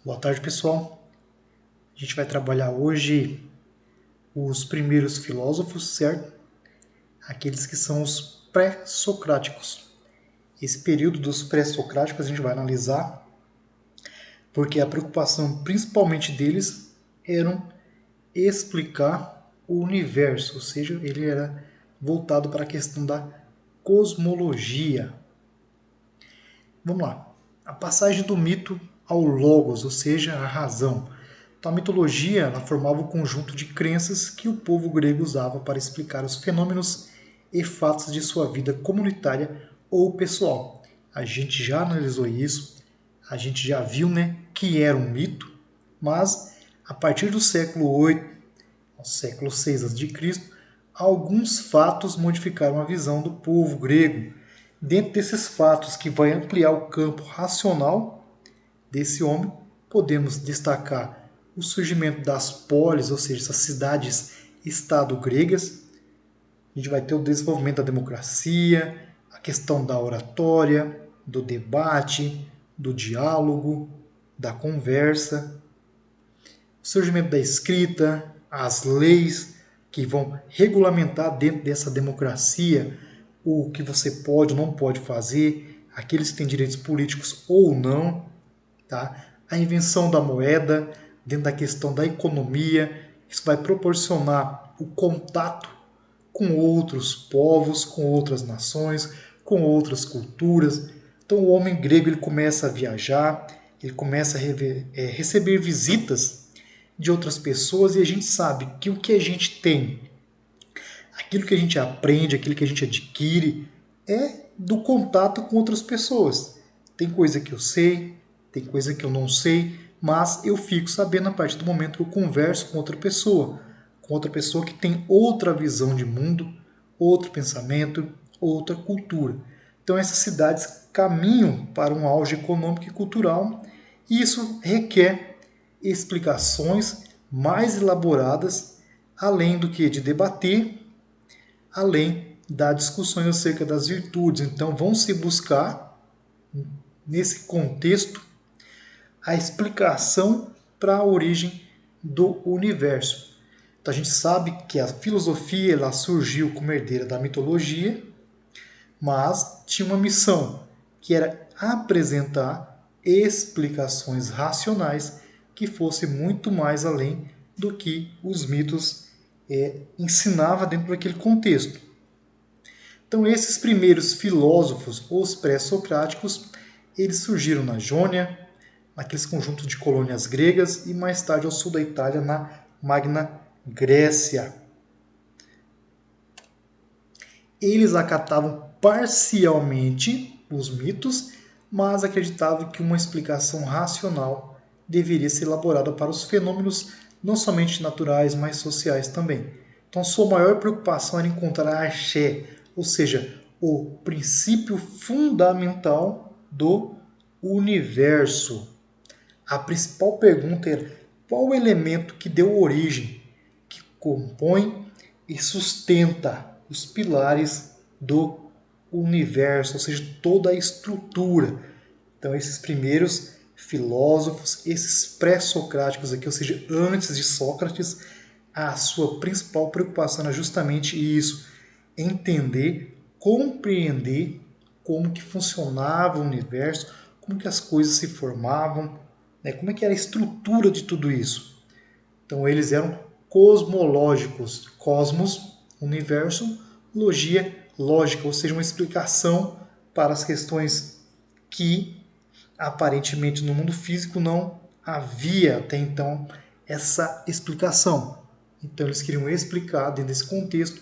Boa tarde, pessoal. A gente vai trabalhar hoje os primeiros filósofos, certo? Aqueles que são os pré-socráticos. Esse período dos pré-socráticos a gente vai analisar porque a preocupação principalmente deles era explicar o universo, ou seja, ele era voltado para a questão da cosmologia. Vamos lá. A passagem do mito ao logos, ou seja, a razão. Então, a mitologia ela formava o conjunto de crenças que o povo grego usava para explicar os fenômenos e fatos de sua vida comunitária ou pessoal. A gente já analisou isso, a gente já viu, né, que era um mito, mas a partir do século VIII ao século VI a.C., alguns fatos modificaram a visão do povo grego. Dentro desses fatos que vai ampliar o campo racional desse homem, podemos destacar o surgimento das polis, ou seja, essas cidades-estado gregas. A gente vai ter o desenvolvimento da democracia, a questão da oratória, do debate, do diálogo, da conversa, o surgimento da escrita, as leis que vão regulamentar dentro dessa democracia o que você pode ou não pode fazer, aqueles que têm direitos políticos ou não, tá? A invenção da moeda, dentro da questão da economia, isso vai proporcionar o contato com outros povos, com outras nações, com outras culturas. Então o homem grego ele começa a viajar, ele começa a receber visitas de outras pessoas e a gente sabe que o que a gente tem, aquilo que a gente aprende, aquilo que a gente adquire, é do contato com outras pessoas. Tem coisa que eu sei, tem coisa que eu não sei, mas eu fico sabendo a partir do momento que eu converso com outra pessoa que tem outra visão de mundo, outro pensamento, outra cultura. Então essas cidades caminham para um auge econômico e cultural e isso requer explicações mais elaboradas, além do que de debater, além das discussões acerca das virtudes. Então vão se buscar, nesse contexto, a explicação para a origem do universo. Então a gente sabe que a filosofia ela surgiu como herdeira da mitologia, mas tinha uma missão, que era apresentar explicações racionais que fossem muito mais além do que os mitos ensinava dentro daquele contexto. Então esses primeiros filósofos, os pré-socráticos, eles surgiram na Jônia, naqueles conjuntos de colônias gregas e mais tarde ao sul da Itália, na Magna Grécia. Eles acatavam parcialmente os mitos, mas acreditavam que uma explicação racional deveria ser elaborada para os fenômenos não somente naturais, mas sociais também. Então, sua maior preocupação era encontrar a axé, ou seja, o princípio fundamental do universo. A principal pergunta era qual o elemento que deu origem, que compõe e sustenta os pilares do universo, ou seja, toda a estrutura. Então, esses primeiros filósofos, esses pré-socráticos aqui, ou seja, antes de Sócrates, a sua principal preocupação era justamente isso, entender, compreender como que funcionava o universo, como que as coisas se formavam, né, como é que era a estrutura de tudo isso. Então eles eram cosmológicos, cosmos, universo, logia, lógica, ou seja, uma explicação para as questões que aparentemente no mundo físico não havia até então essa explicação. Então eles queriam explicar dentro desse contexto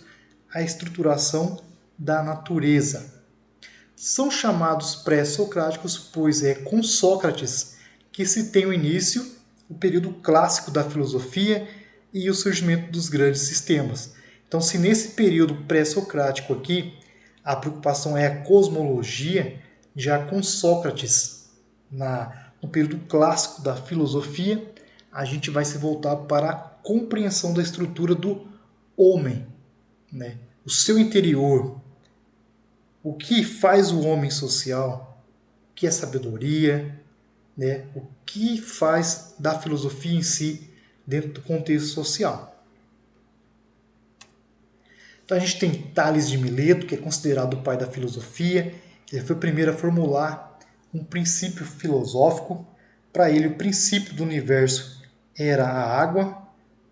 a estruturação da natureza. São chamados pré-socráticos, pois é com Sócrates que se tem o início, o período clássico da filosofia e o surgimento dos grandes sistemas. Então, se nesse período pré-socrático aqui a preocupação é a cosmologia, já com Sócrates, no período clássico da filosofia, a gente vai se voltar para a compreensão da estrutura do homem, né? O seu interior, o que faz o homem social, o que é sabedoria, né, o que faz da filosofia em si dentro do contexto social. Então a gente tem Tales de Mileto, que é considerado o pai da filosofia. Ele foi o primeiro a formular um princípio filosófico. Para ele, o princípio do universo era a água,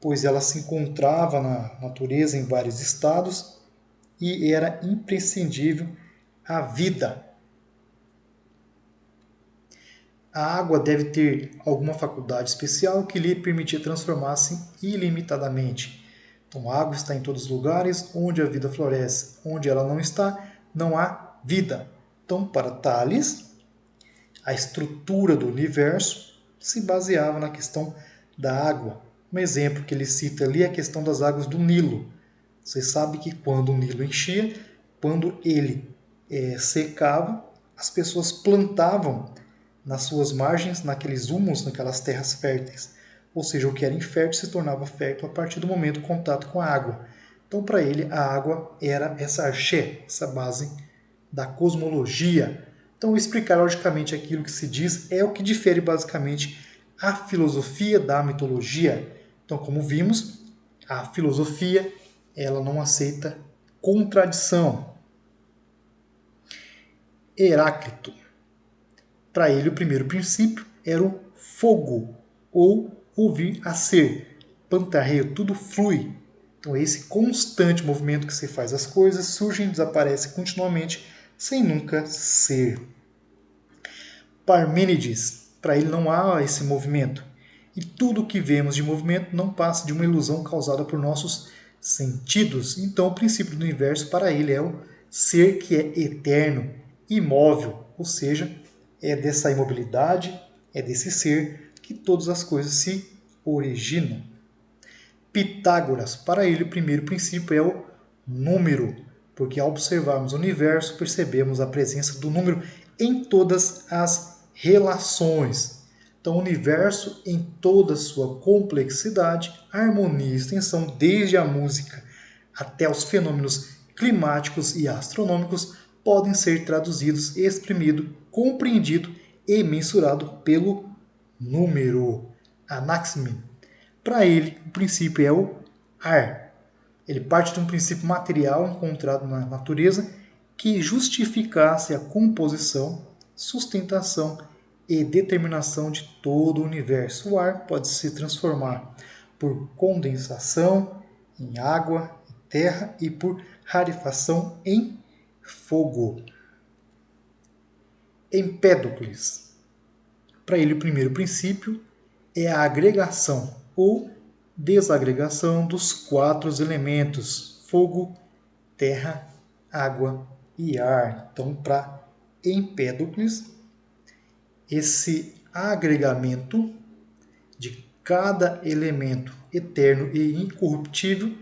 pois ela se encontrava na natureza em vários estados e era imprescindível à vida. A água deve ter alguma faculdade especial que lhe permitia transformar-se ilimitadamente. Então, a água está em todos os lugares onde a vida floresce. Onde ela não está, não há vida. Então, para Tales, a estrutura do universo se baseava na questão da água. Um exemplo que ele cita ali é a questão das águas do Nilo. Você sabe que quando o Nilo enchia, quando ele secava, as pessoas plantavam nas suas margens, naqueles humus, naquelas terras férteis. Ou seja, o que era infértil se tornava fértil a partir do momento do contato com a água. Então, para ele, a água era essa arché, essa base da cosmologia. Então, explicar logicamente aquilo que se diz é o que difere basicamente a filosofia da mitologia. Então, como vimos, a filosofia ela não aceita contradição. Heráclito. Para ele, o primeiro princípio era o fogo, ou ouvir a ser. Pantarreio, tudo flui. Então, esse constante movimento que se faz as coisas surgem e desaparecem continuamente, sem nunca ser. Parmênides, para ele não há esse movimento. E tudo o que vemos de movimento não passa de uma ilusão causada por nossos sentidos. Então, o princípio do universo para ele é o ser que é eterno, imóvel, ou seja, é dessa imobilidade, é desse ser que todas as coisas se originam. Pitágoras, para ele, o primeiro princípio é o número, porque ao observarmos o universo, percebemos a presença do número em todas as relações. Então, o universo, em toda a sua complexidade, harmonia e extensão, desde a música até os fenômenos climáticos e astronômicos, podem ser traduzidos, exprimidos, compreendidos e mensurados pelo número. Anaximenes. Para ele, o princípio é o ar. Ele parte de um princípio material encontrado na natureza que justificasse a composição, sustentação e determinação de todo o universo. O ar pode se transformar por condensação em água, em terra e por rarefação em fogo. Empédocles. Para ele, o primeiro princípio é a agregação ou desagregação dos quatro elementos: fogo, terra, água e ar. Então, para Empédocles, esse agregamento de cada elemento eterno e incorruptível,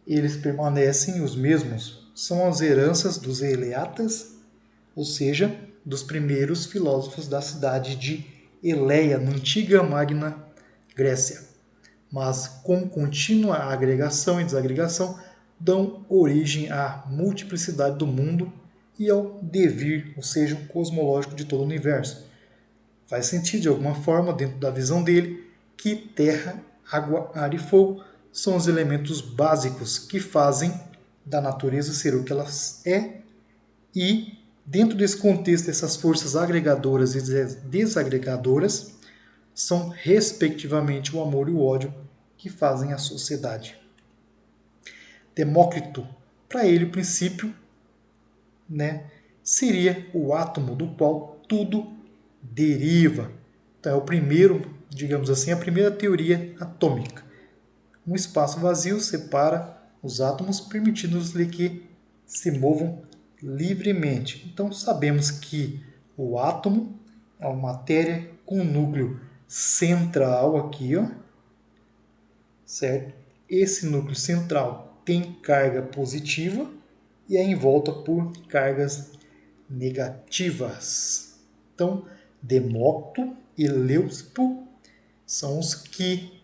eles permanecem os mesmos. São as heranças dos Eleatas, ou seja, dos primeiros filósofos da cidade de Eleia, na antiga Magna Grécia. Mas com contínua agregação e desagregação, dão origem à multiplicidade do mundo e ao devir, ou seja, o cosmológico de todo o universo. Faz sentido, de alguma forma, dentro da visão dele, que terra, água, ar e fogo são os elementos básicos que fazem da natureza ser o que ela é, e dentro desse contexto, essas forças agregadoras e desagregadoras são, respectivamente, o amor e o ódio que fazem a sociedade. Demócrito, para ele, o princípio, seria o átomo do qual tudo deriva. Então, é o primeiro, digamos assim, a primeira teoria atômica. Um espaço vazio separa os átomos, permitindo-lhes que se movam livremente. Então, sabemos que o átomo é uma matéria com um núcleo central aqui, ó, certo? Esse núcleo central tem carga positiva e é envolta por cargas negativas. Então, Demócrito e Leucipo são os que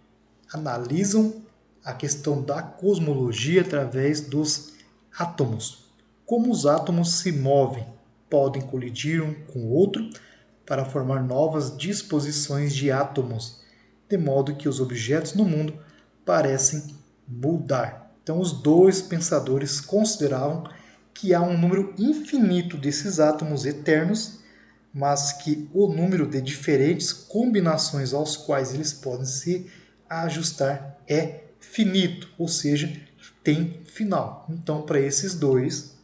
analisam a questão da cosmologia através dos átomos. Como os átomos se movem, podem colidir um com o outro, para formar novas disposições de átomos, de modo que os objetos no mundo parecem mudar. Então, os dois pensadores consideravam que há um número infinito desses átomos eternos, mas que o número de diferentes combinações aos quais eles podem se ajustar é finito, ou seja, tem final. Então, para esses dois,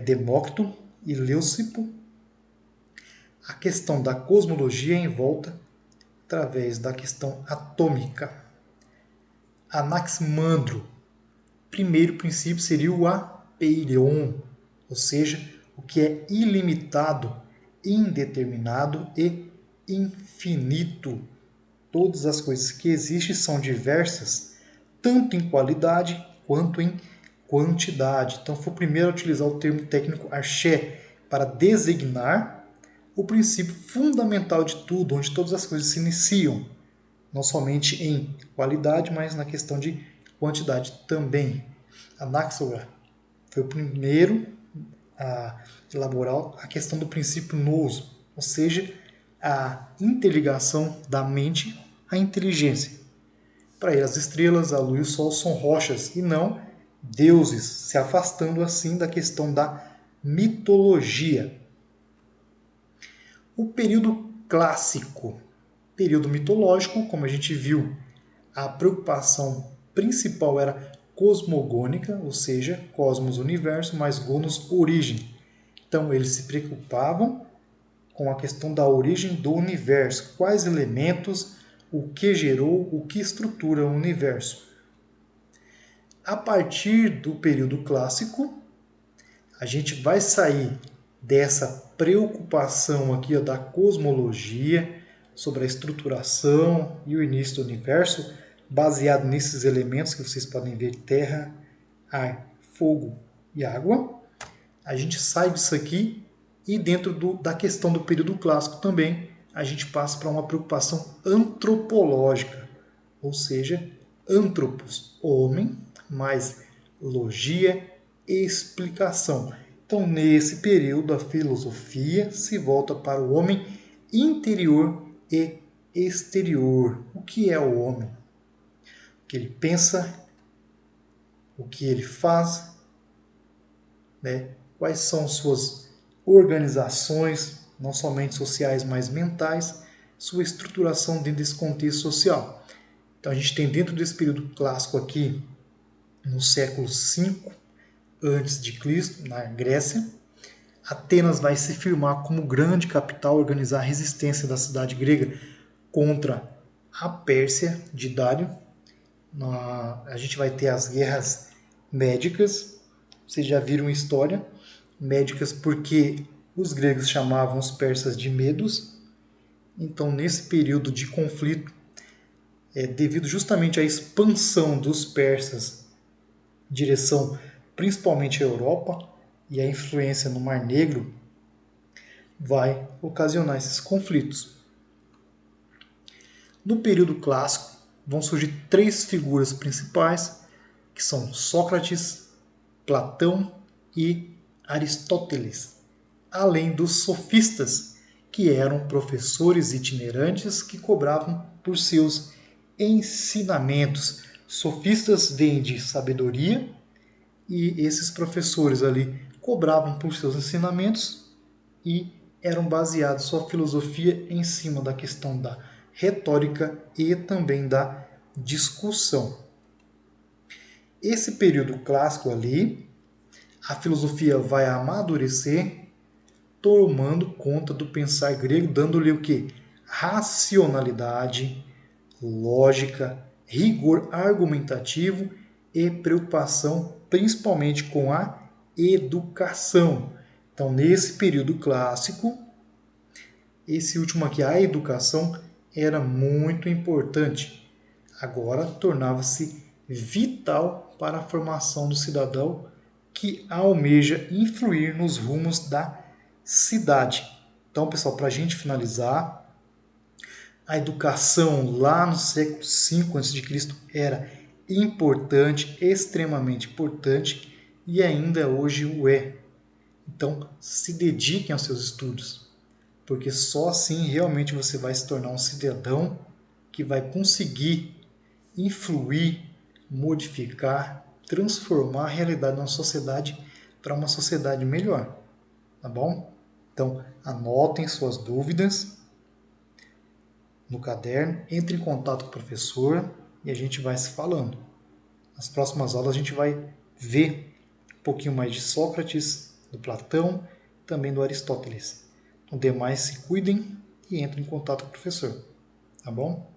Demócrito e Leucipo, a questão da cosmologia é envolta através da questão atômica. Anaximandro, primeiro princípio seria o apeiron, ou seja, o que é ilimitado, indeterminado e infinito. Todas as coisas que existem são diversas, tanto em qualidade quanto em quantidade. Então, foi o primeiro a utilizar o termo técnico arché para designar o princípio fundamental de tudo, onde todas as coisas se iniciam, não somente em qualidade, mas na questão de quantidade também. Anaxágoras foi o primeiro a elaborar a questão do princípio nous, ou seja, a interligação da mente à inteligência. Para ele, as estrelas, a lua e o sol são rochas e não deuses, se afastando assim da questão da mitologia. O período clássico, período mitológico, como a gente viu, a preocupação principal era cosmogônica, ou seja, cosmos, universo, mais gonos, origem. Então, eles se preocupavam com a questão da origem do universo, quais elementos, o que gerou, o que estrutura o universo. A partir do período clássico, a gente vai sair dessa preocupação aqui da cosmologia, sobre a estruturação e o início do universo, baseado nesses elementos que vocês podem ver, terra, ar, fogo e água. A gente sai disso aqui e dentro da questão do período clássico também, a gente passa para uma preocupação antropológica, ou seja, antropos, homem, mais logia, explicação. Então, nesse período, a filosofia se volta para o homem interior e exterior. O que é o homem? O que ele pensa, o que ele faz, né? Quais são suas organizações, não somente sociais, mas mentais, sua estruturação dentro desse contexto social. Então a gente tem dentro desse período clássico aqui, no século V a.C., na Grécia, Atenas vai se firmar como grande capital, organizar a resistência da cidade grega contra a Pérsia de Dário. A gente vai ter as guerras médicas, vocês já viram história, médicas porque os gregos chamavam os persas de medos. Então, nesse período de conflito, devido justamente à expansão dos persas em direção principalmente à Europa e a influência no Mar Negro, vai ocasionar esses conflitos. No período clássico, vão surgir três figuras principais, que são Sócrates, Platão e Aristóteles, além dos sofistas, que eram professores itinerantes que cobravam por seus ensinamentos. Sofistas vêm de sabedoria e esses professores ali cobravam por seus ensinamentos e eram baseados sua filosofia em cima da questão da retórica e também da discussão. Esse período clássico ali, a filosofia vai amadurecer, tomando conta do pensar grego, dando-lhe o quê? Racionalidade, lógica, rigor argumentativo e preocupação principalmente com a educação. Então, nesse período clássico, esse último aqui, a educação, era muito importante. Agora tornava-se vital para a formação do cidadão que almeja influir nos rumos da cidade. Então, pessoal, para a gente finalizar, a educação lá no século V a.C. era importante, extremamente importante, e ainda hoje o é. Então, se dediquem aos seus estudos. porque só assim realmente você vai se tornar um cidadão que vai conseguir influir, modificar, transformar a realidade da nossa sociedade para uma sociedade melhor, tá bom? Então, anotem suas dúvidas no caderno, entre em contato com o professor e a gente vai se falando. Nas próximas aulas a gente vai ver um pouquinho mais de Sócrates, do Platão, também do Aristóteles. No demais, se cuidem e entrem em contato com o professor, tá bom?